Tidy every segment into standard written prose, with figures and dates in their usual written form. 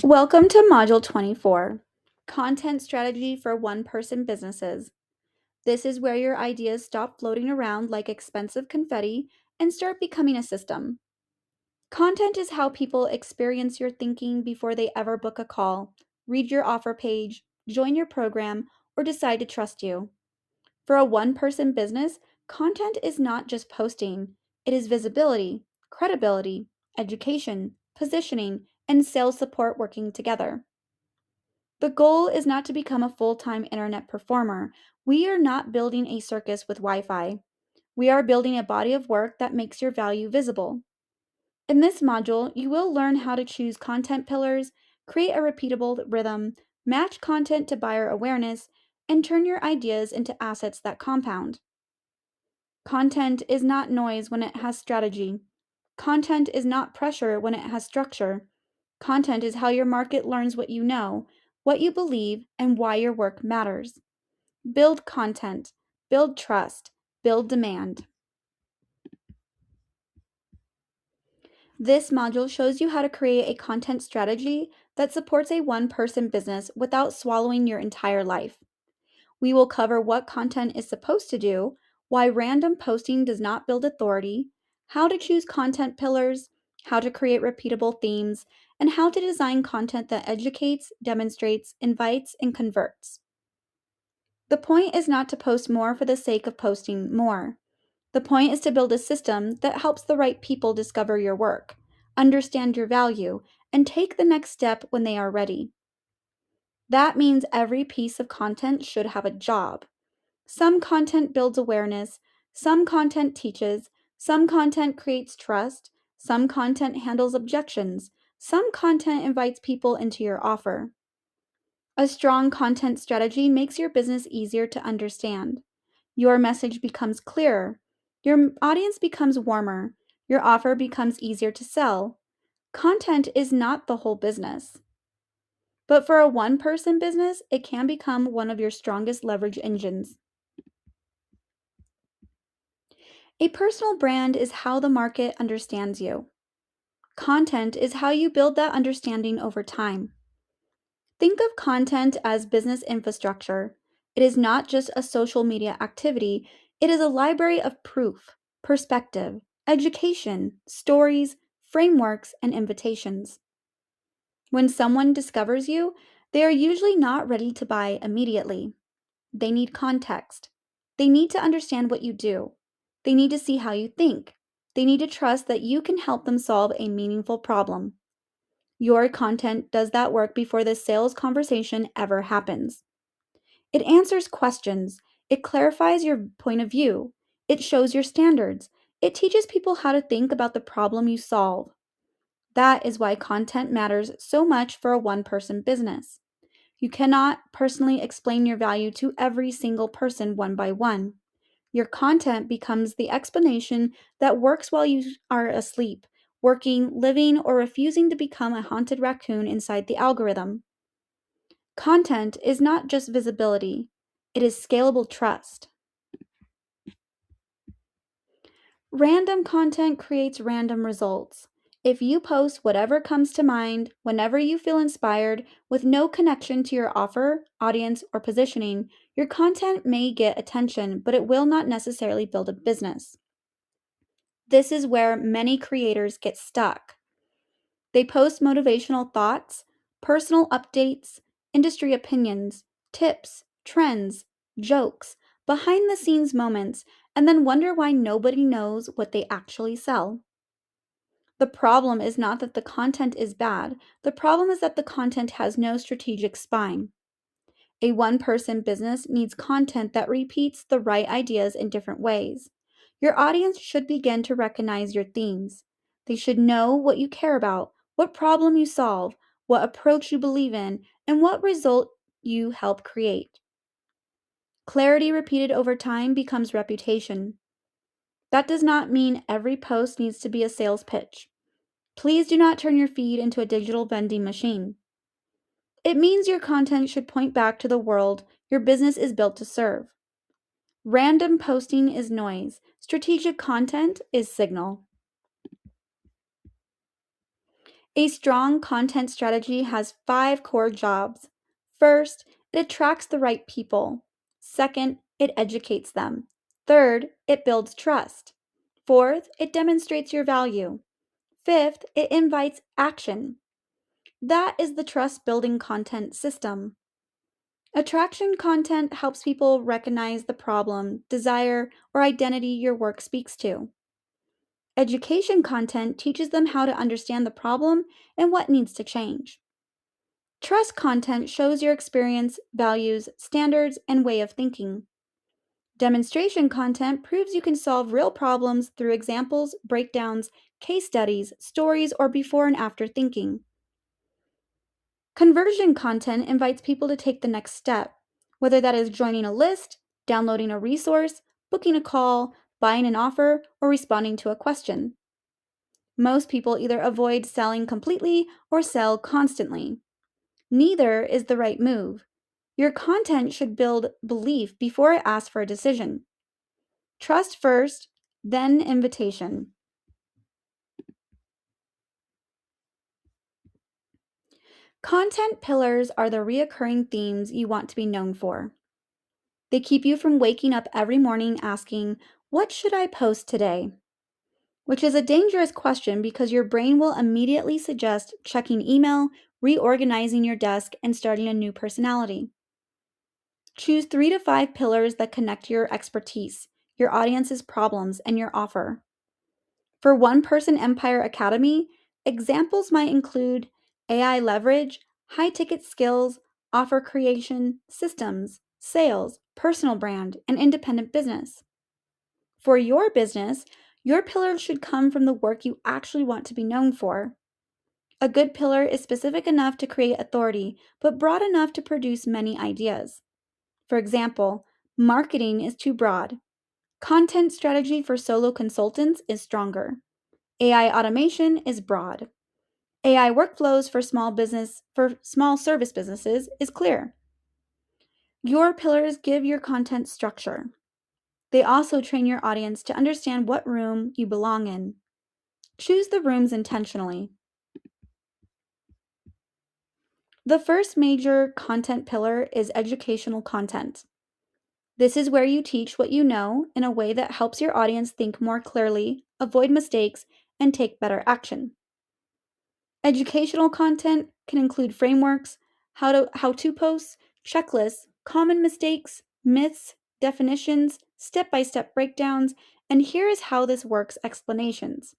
Welcome to Module 24, Content Strategy for One-Person Businesses. This is where your ideas stop floating around like expensive confetti and start becoming a system. Content is how people experience your thinking before they ever book a call, read your offer page, join your program, or decide to trust you. For a one-person business, content is not just posting, it is visibility, credibility, education, positioning, and sales support working together. The goal is not to become a full-time internet performer. We are not building a circus with Wi-Fi. We are building a body of work that makes your value visible. In this module, you will learn how to choose content pillars, create a repeatable rhythm, match content to buyer awareness, and turn your ideas into assets that compound. Content is not noise when it has strategy. Content is not pressure when it has structure. Content is how your market learns what you know, what you believe, and why your work matters. Build content, build trust, build demand. This module shows you how to create a content strategy that supports a one-person business without swallowing your entire life. We will cover what content is supposed to do, why random posting does not build authority, how to choose content pillars, how to create repeatable themes, and how to design content that educates, demonstrates, invites, and converts. The point is not to post more for the sake of posting more. The point is to build a system that helps the right people discover your work, understand your value, and take the next step when they are ready. That means every piece of content should have a job. Some content builds awareness, some content teaches, some content creates trust, some content handles objections, some content invites people into your offer. A strong content strategy makes your business easier to understand. Your message becomes clearer, your audience becomes warmer, your offer becomes easier to sell. Content is not the whole business. But for a one-person business, it can become one of your strongest leverage engines. A personal brand is how the market understands you. Content is how you build that understanding over time. Think of content as business infrastructure. It is not just a social media activity, it is a library of proof, perspective, education, stories, frameworks, and invitations. When someone discovers you, they are usually not ready to buy immediately. They need context. They need to understand what you do. They need to see how you think. They need to trust that you can help them solve a meaningful problem. Your content does that work before the sales conversation ever happens. It answers questions. It clarifies your point of view. It shows your standards. It teaches people how to think about the problem you solve. That is why content matters so much for a one-person business. You cannot personally explain your value to every single person one by one. Your content becomes the explanation that works while you are asleep, working, living, or refusing to become a haunted raccoon inside the algorithm. Content is not just visibility, it is scalable trust. Random content creates random results. If you post whatever comes to mind, whenever you feel inspired, with no connection to your offer, audience, or positioning, your content may get attention, but it will not necessarily build a business. This is where many creators get stuck. They post motivational thoughts, personal updates, industry opinions, tips, trends, jokes, behind the scenes moments, and then wonder why nobody knows what they actually sell. The problem is not that the content is bad, the problem is that the content has no strategic spine. A one-person business needs content that repeats the right ideas in different ways. Your audience should begin to recognize your themes. They should know what you care about, what problem you solve, what approach you believe in, and what result you help create. Clarity repeated over time becomes reputation. That does not mean every post needs to be a sales pitch. Please do not turn your feed into a digital vending machine. It means your content should point back to the world your business is built to serve. Random posting is noise. Strategic content is signal. A strong content strategy has 5 core jobs. First, it attracts the right people. Second, it educates them. Third, it builds trust. Fourth, it demonstrates your value. Fifth, it invites action. That is the trust building content system. Attraction content helps people recognize the problem, desire, or identity your work speaks to. Education content teaches them how to understand the problem and what needs to change. Trust content shows your experience, values, standards, and way of thinking. Demonstration content proves you can solve real problems through examples, breakdowns, case studies, stories, or before and after thinking. Conversion content invites people to take the next step, whether that is joining a list, downloading a resource, booking a call, buying an offer, or responding to a question. Most people either avoid selling completely or sell constantly. Neither is the right move. Your content should build belief before it asks for a decision. Trust first, then invitation. Content pillars are the reoccurring themes you want to be known for. They keep you from waking up every morning asking, "What should I post today?" Which is a dangerous question because your brain will immediately suggest checking email, reorganizing your desk, and starting a new personality. Choose 3 to 5 pillars that connect your expertise, your audience's problems, and your offer. For One Person Empire Academy, examples might include AI leverage, high ticket skills, offer creation, systems, sales, personal brand, and independent business. For your business, your pillars should come from the work you actually want to be known for. A good pillar is specific enough to create authority, but broad enough to produce many ideas. For example, marketing is too broad. Content strategy for solo consultants is stronger. AI automation is broad. AI workflows for small service businesses is clear. Your pillars give your content structure. They also train your audience to understand what room you belong in. Choose the rooms intentionally. The first major content pillar is educational content. This is where you teach what you know in a way that helps your audience think more clearly, avoid mistakes, and take better action. Educational content can include frameworks, how to posts, checklists, common mistakes, myths, definitions, step-by-step breakdowns, and here is how this works explanations.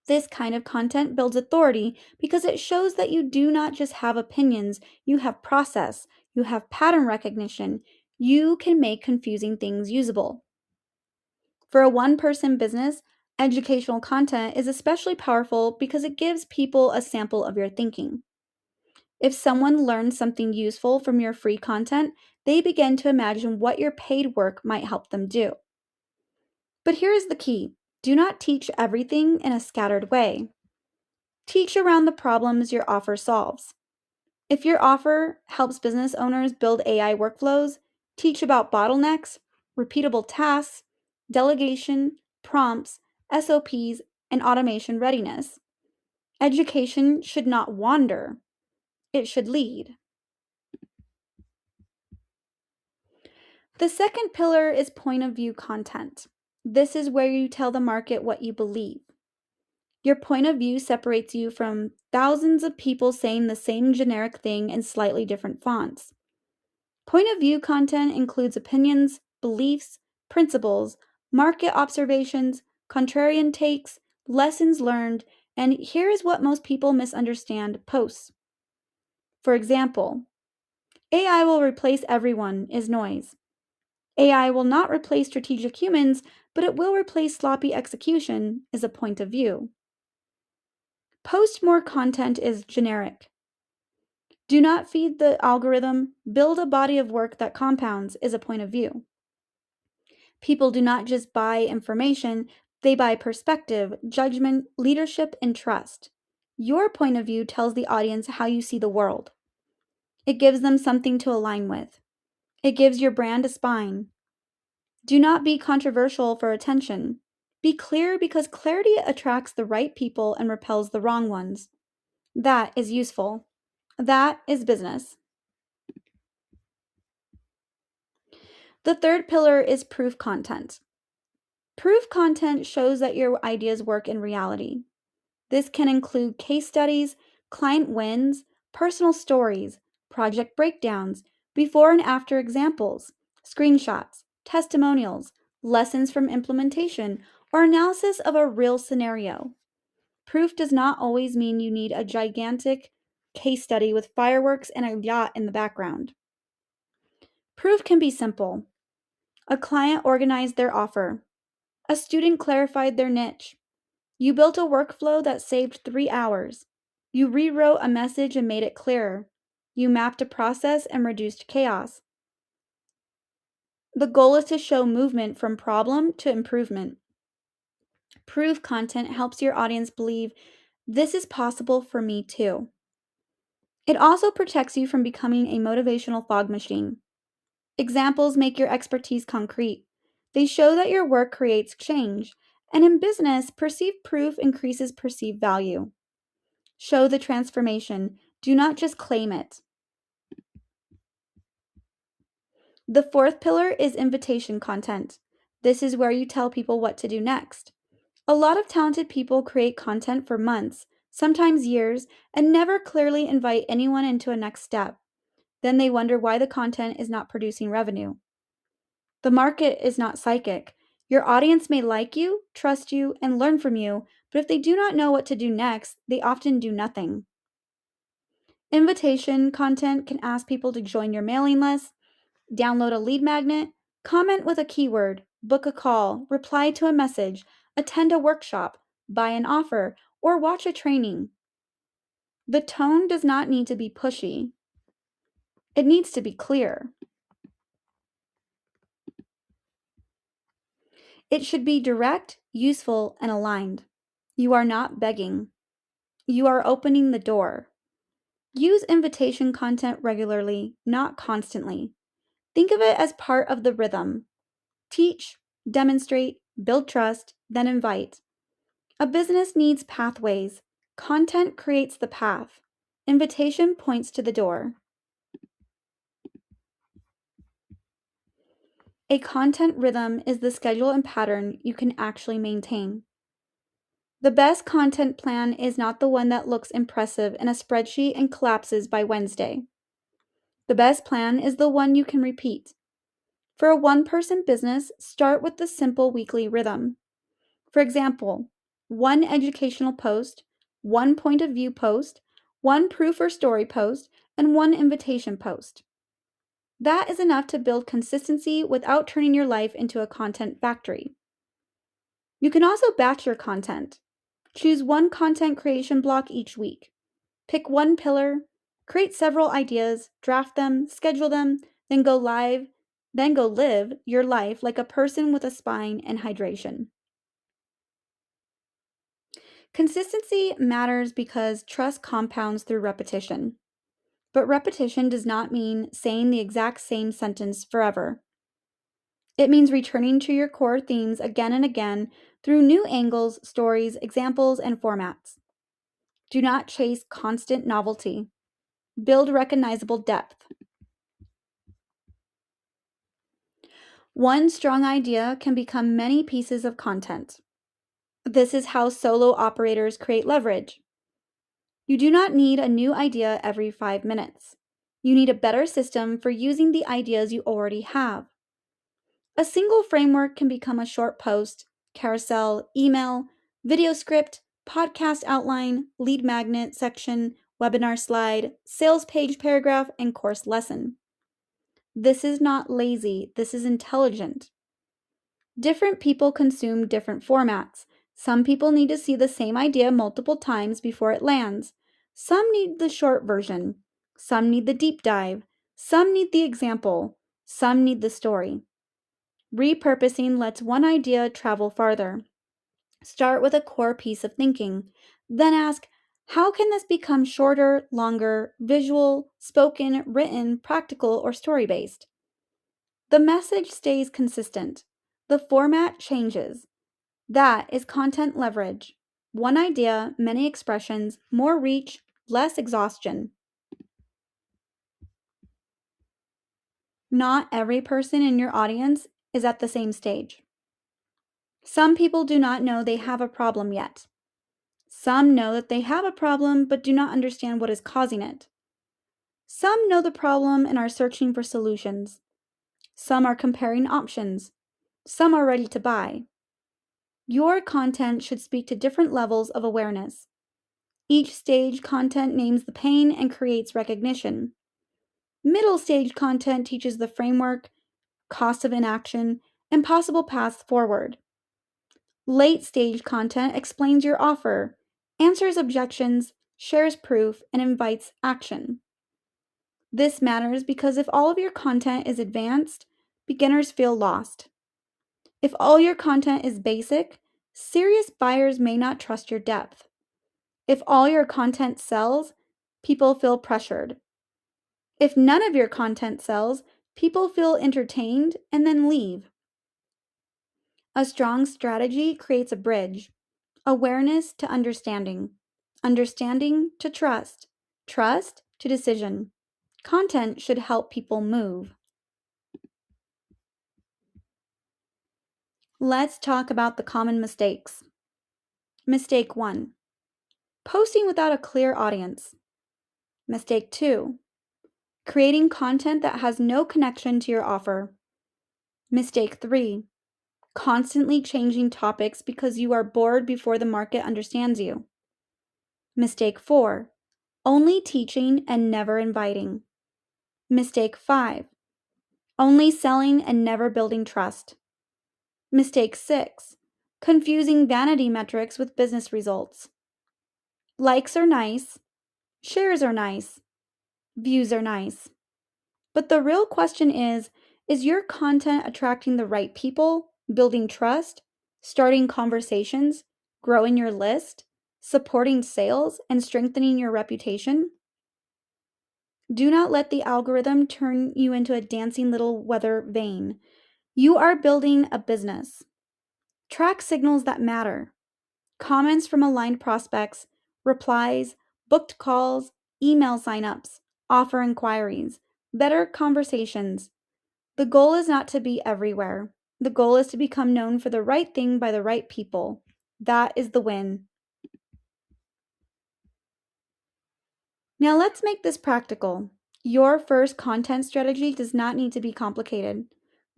This kind of content builds authority because it shows that you do not just have opinions, you have process, you have pattern recognition, you can make confusing things usable. For a one-person business, educational content is especially powerful because it gives people a sample of your thinking. If someone learns something useful from your free content, they begin to imagine what your paid work might help them do. But here is the key: do not teach everything in a scattered way. Teach around the problems your offer solves. If your offer helps business owners build AI workflows, teach about bottlenecks, repeatable tasks, delegation, prompts, SOPs, and automation readiness. Education should not wander, it should lead. The second pillar is point of view content. This is where you tell the market what you believe. Your point of view separates you from thousands of people saying the same generic thing in slightly different fonts. Point of view content includes opinions, beliefs, principles, market observations, contrarian takes, lessons learned, and here is what most people misunderstand posts. For example, AI will replace everyone is noise. AI will not replace strategic humans, but it will replace sloppy execution is a point of view. Post more content is generic. Do not feed the algorithm, build a body of work that compounds is a point of view. People do not just buy information, they buy perspective, judgment, leadership, and trust. Your point of view tells the audience how you see the world. It gives them something to align with. It gives your brand a spine. Do not be controversial for attention. Be clear because clarity attracts the right people and repels the wrong ones. That is useful. That is business. The third pillar is proof content. Proof content shows that your ideas work in reality. This can include case studies, client wins, personal stories, project breakdowns, before and after examples, screenshots, testimonials, lessons from implementation, or analysis of a real scenario. Proof does not always mean you need a gigantic case study with fireworks and a yacht in the background. Proof can be simple. A client organized their offer. A student clarified their niche. You built a workflow that saved 3 hours. You rewrote a message and made it clearer. You mapped a process and reduced chaos. The goal is to show movement from problem to improvement. Proof content helps your audience believe this is possible for me too. It also protects you from becoming a motivational fog machine. Examples make your expertise concrete. They show that your work creates change, and in business, perceived proof increases perceived value. Show the transformation, do not just claim it. The fourth pillar is invitation content. This is where you tell people what to do next. A lot of talented people create content for months, sometimes years, and never clearly invite anyone into a next step. Then they wonder why the content is not producing revenue. The market is not psychic. Your audience may like you, trust you, and learn from you, but if they do not know what to do next, they often do nothing. Invitation content can ask people to join your mailing list, download a lead magnet, comment with a keyword, book a call, reply to a message, attend a workshop, buy an offer, or watch a training. The tone does not need to be pushy. It needs to be clear. It should be direct, useful, and aligned. You are not begging. You are opening the door. Use invitation content regularly, not constantly. Think of it as part of the rhythm. Teach, demonstrate, build trust, then invite. A business needs pathways. Content creates the path. Invitation points to the door. A content rhythm is the schedule and pattern you can actually maintain. The best content plan is not the one that looks impressive in a spreadsheet and collapses by Wednesday. The best plan is the one you can repeat. For a one-person business, start with the simple weekly rhythm. For example, one educational post, one point of view post, one proof or story post, and one invitation post. That is enough to build consistency without turning your life into a content factory. You can also batch your content. Choose one content creation block each week. Pick one pillar, create several ideas, draft them, schedule them, then go live, then go live your life like a person with a spine and hydration. Consistency matters because trust compounds through repetition. But repetition does not mean saying the exact same sentence forever. It means returning to your core themes again and again through new angles, stories, examples, and formats. Do not chase constant novelty. Build recognizable depth. One strong idea can become many pieces of content. This is how solo operators create leverage. You do not need a new idea every 5 minutes. You need a better system for using the ideas you already have. A single framework can become a short post, carousel, email, video script, podcast outline, lead magnet section, webinar slide, sales page paragraph, and course lesson. This is not lazy, this is intelligent. Different people consume different formats. Some people need to see the same idea multiple times before it lands. Some need the short version. Some need the deep dive. Some need the example. Some need the story. Repurposing lets one idea travel farther. Start with a core piece of thinking. Then ask, how can this become shorter, longer, visual, spoken, written, practical, or story-based? The message stays consistent. The format changes. That is content leverage. One idea, many expressions, more reach, less exhaustion. Not every person in your audience is at the same stage. Some people do not know they have a problem yet. Some know that they have a problem but do not understand what is causing it. Some know the problem and are searching for solutions. Some are comparing options. Some are ready to buy. Your content should speak to different levels of awareness. Each stage content names the pain and creates recognition. Middle stage content teaches the framework, cost of inaction, and possible paths forward. Late stage content explains your offer, answers objections, shares proof, and invites action. This matters because if all of your content is advanced, beginners feel lost. If all your content is basic, serious buyers may not trust your depth. If all your content sells, people feel pressured. If none of your content sells, people feel entertained and then leave. A strong strategy creates a bridge. Awareness to understanding. Understanding to trust. Trust to decision. Content should help people move. Let's talk about the common mistakes. Mistake 1. Posting without a clear audience. Mistake 2. Creating content that has no connection to your offer. Mistake 3. Constantly changing topics because you are bored before the market understands you. Mistake 4. Only teaching and never inviting. Mistake 5. Only selling and never building trust. Mistake 6. Confusing vanity metrics with business results. Likes are nice. Shares are nice. Views are nice. But the real question is your content attracting the right people, building trust, starting conversations, growing your list, supporting sales, and strengthening your reputation? Do not let the algorithm turn you into a dancing little weather vane. You are building a business. Track signals that matter. Comments from aligned prospects, replies, booked calls, email signups, offer inquiries, better conversations. The goal is not to be everywhere. The goal is to become known for the right thing by the right people. That is the win. Now let's make this practical. Your first content strategy does not need to be complicated.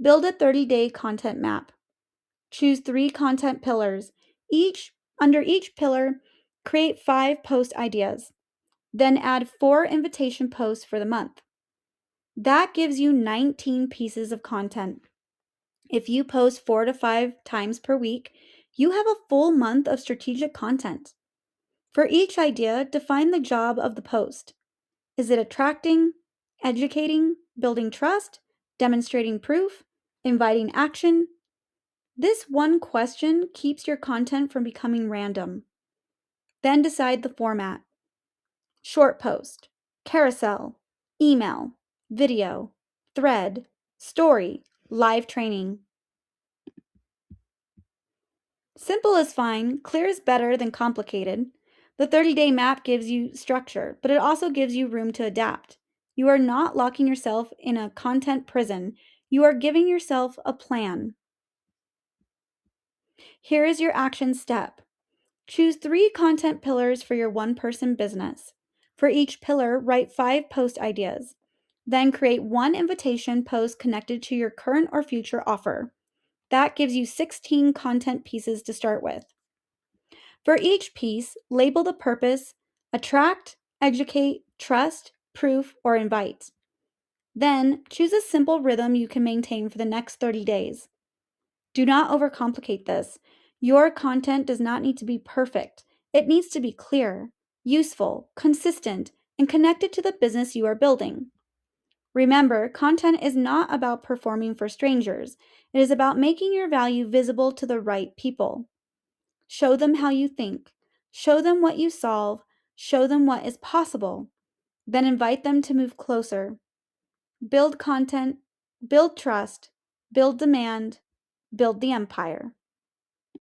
Build a 30-day content map. Choose 3 content pillars. Under each pillar, create 5 post ideas. Then add 4 invitation posts for the month. That gives you 19 pieces of content. If you post 4 to 5 times per week, you have a full month of strategic content. For each idea, define the job of the post. Is it attracting, educating, building trust, demonstrating proof, inviting action? This one question keeps your content from becoming random. Then decide the format. Short post, carousel, email, video, thread, story, live training. Simple is fine, clear is better than complicated. The 30-day map gives you structure, but it also gives you room to adapt. You are not locking yourself in a content prison. You are giving yourself a plan. Here is your action step. Choose 3 content pillars for your one-person business. For each pillar, write 5 post ideas. Then create 1 invitation post connected to your current or future offer. That gives you 16 content pieces to start with. For each piece, label the purpose: attract, educate, trust, proof, or invite. Then choose a simple rhythm you can maintain for the next 30 days. Do not overcomplicate this. Your content does not need to be perfect. It needs to be clear, useful, consistent, and connected to the business you are building. Remember, content is not about performing for strangers. It is about making your value visible to the right people. Show them how you think. Show them what you solve. Show them what is possible. Then invite them to move closer. Build content, build trust, build demand, build the empire.